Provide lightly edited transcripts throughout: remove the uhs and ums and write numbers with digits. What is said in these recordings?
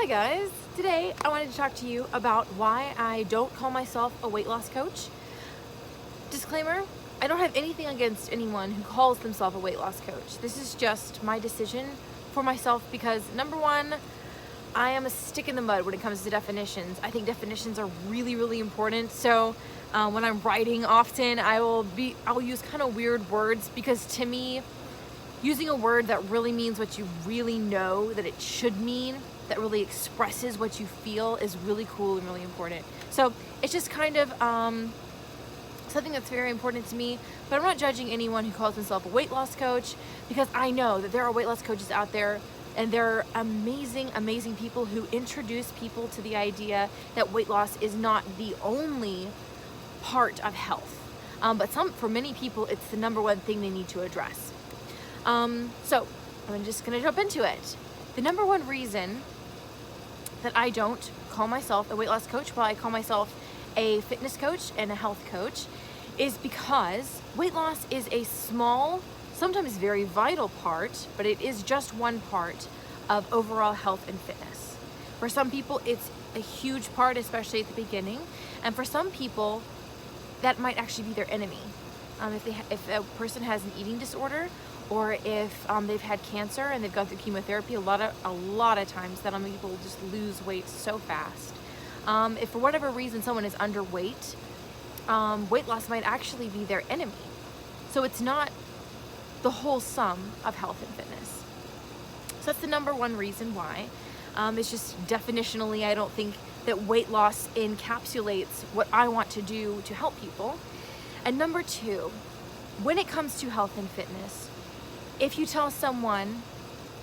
Hi guys! Today I wanted to talk to you about why I don't call myself a weight loss coach. Disclaimer, I don't have anything against anyone who calls themselves a weight loss coach. This is just my decision for myself because number one, I am a stick in the mud when it comes to definitions. I think definitions are really important. So when I'm writing often, I'll use kind of weird words because to me, using a word that really means what you really know that it should mean, that really expresses what you feel, is really cool and really important. So it's just kind of something that's very important to me, but I'm not judging anyone who calls themselves a weight loss coach because I know that there are weight loss coaches out there and they're amazing people who introduce people to the idea that weight loss is not the only part of health. But for many people, it's the number one thing they need to address. So I'm just gonna jump into it. The number one reason that I don't call myself a weight loss coach, while I call myself a fitness coach and a health coach, is because weight loss is a small, sometimes very vital part, but it is just one part of overall health and fitness. For some people, it's a huge part, especially at the beginning, and for some people, that might actually be their enemy. If a person has an eating disorder, or if they've had cancer and they've gone through chemotherapy, a lot of times that'll make people just lose weight so fast. If for whatever reason someone is underweight, weight loss might actually be their enemy. So it's not the whole sum of health and fitness. So that's the number one reason why. It's just definitionally, I don't think that weight loss encapsulates what I want to do to help people. And number two, when it comes to health and fitness, if you tell someone,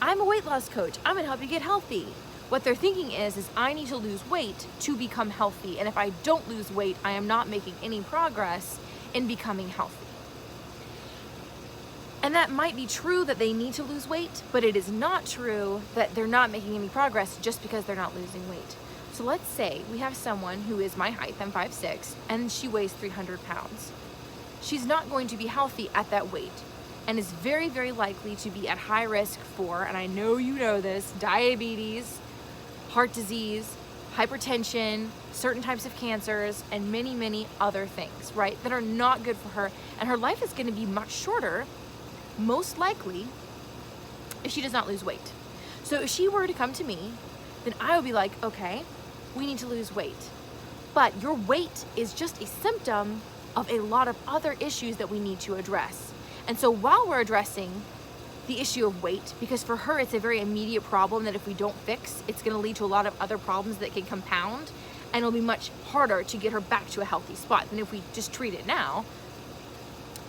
I'm a weight loss coach, I'm gonna help you get healthy, what they're thinking is I need to lose weight to become healthy. And if I don't lose weight, I am not making any progress in becoming healthy. And that might be true that they need to lose weight, but it is not true that they're not making any progress just because they're not losing weight. So let's say we have someone who is my height, I'm 5'6", and she weighs 300 pounds. She's not going to be healthy at that weight, and is very likely to be at high risk for, and I know you know this, diabetes, heart disease, hypertension, certain types of cancers, and many other things, right, that are not good for her. And her life is going to be much shorter, most likely, if she does not lose weight. So if she were to come to me, then I would be like, okay, we need to lose weight. But your weight is just a symptom of a lot of other issues that we need to address. And so while we're addressing the issue of weight, because for her it's a very immediate problem that if we don't fix, it's going to lead to a lot of other problems that can compound, and it'll be much harder to get her back to a healthy spot than if we just treat it now.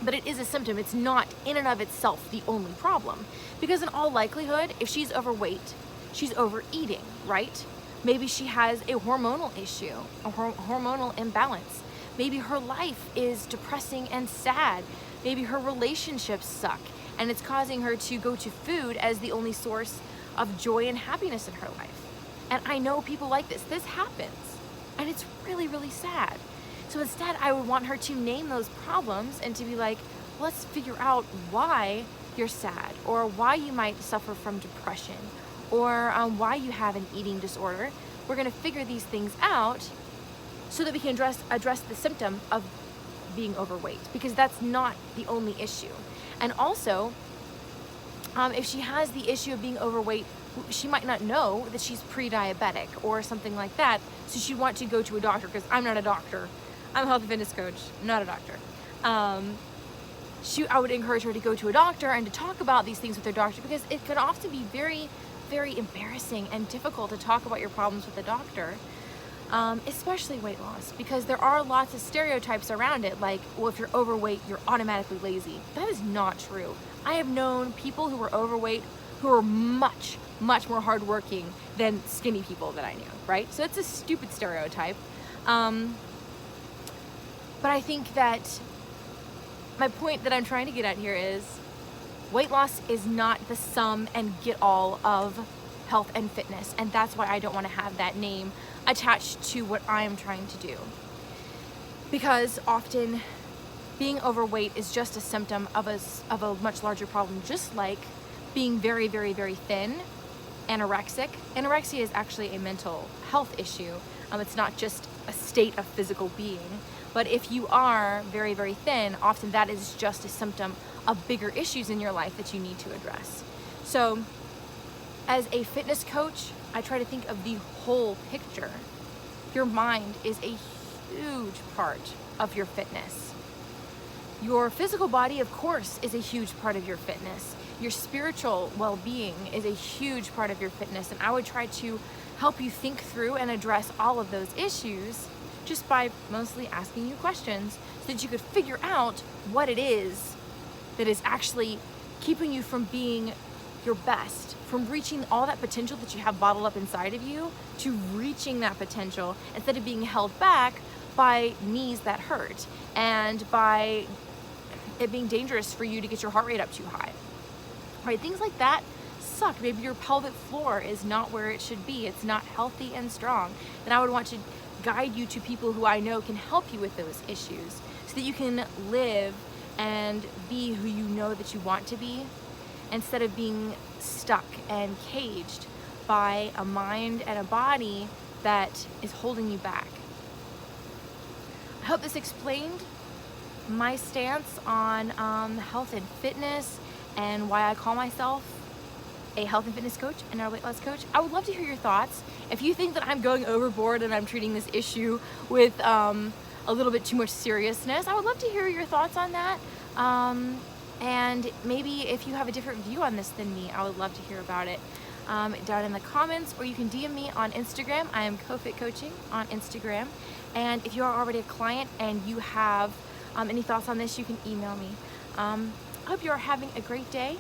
But it is a symptom. It's not in and of itself the only problem, because in all likelihood, if she's overweight, she's overeating, right? Maybe she has a hormonal issue, a hormonal imbalance. Maybe her life is depressing and sad. Maybe her relationships suck and it's causing her to go to food as the only source of joy and happiness in her life. And I know people like this. This happens and it's really sad. So instead, I would want her to name those problems and to be like, let's figure out why you're sad, or why you might suffer from depression, or why you have an eating disorder. We're gonna figure these things out so that we can address the symptom of being overweight, because that's not the only issue. And also, if she has the issue of being overweight, she might not know that she's pre-diabetic or something like that, so she'd want to go to a doctor, because I'm not a doctor. I'm a health and fitness coach, not a doctor. I would encourage her to go to a doctor and to talk about these things with her doctor, because it can often be very embarrassing and difficult to talk about your problems with a doctor. Especially weight loss, because there are lots of stereotypes around it, like, well, if you're overweight, you're automatically lazy. That is not true. I have known people who were overweight who are much more hardworking than skinny people that I knew, right? So it's a stupid stereotype. But I think that my point that I'm trying to get at here is weight loss is not the sum and get all of health and fitness, and that's why I don't want to have that name attached to what I am trying to do. Because often being overweight is just a symptom of a much larger problem, just like being very thin anorexic. Anorexia is actually a mental health issue. It's not just a state of physical being. But if you are very, very thin, often that is just a symptom of bigger issues in your life that you need to address. So as a fitness coach, I try to think of the whole picture. Your mind is a huge part of your fitness. Your physical body, of course, is a huge part of your fitness. Your spiritual well-being is a huge part of your fitness. And I would try to help you think through and address all of those issues just by mostly asking you questions so that you could figure out what it is that is actually keeping you from being your best, from reaching all that potential that you have bottled up inside of you, to reaching that potential instead of being held back by knees that hurt and by it being dangerous for you to get your heart rate up too high. Right? Things like that suck. Maybe your pelvic floor is not where it should be. It's not healthy and strong. And I would want to guide you to people who I know can help you with those issues so that you can live and be who you know that you want to be, instead of being stuck and caged by a mind and a body that is holding you back. I hope this explained my stance on health and fitness and why I call myself a health and fitness coach and not a weight loss coach. I would love to hear your thoughts. If you think that I'm going overboard and I'm treating this issue with a little bit too much seriousness, I would love to hear your thoughts on that. And maybe if you have a different view on this than me, I would love to hear about it down in the comments, or you can DM me on Instagram. I am CoFit Coaching on Instagram. And if you are already a client and you have any thoughts on this, you can email me. I hope you are having a great day,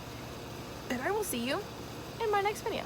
and I will see you in my next video.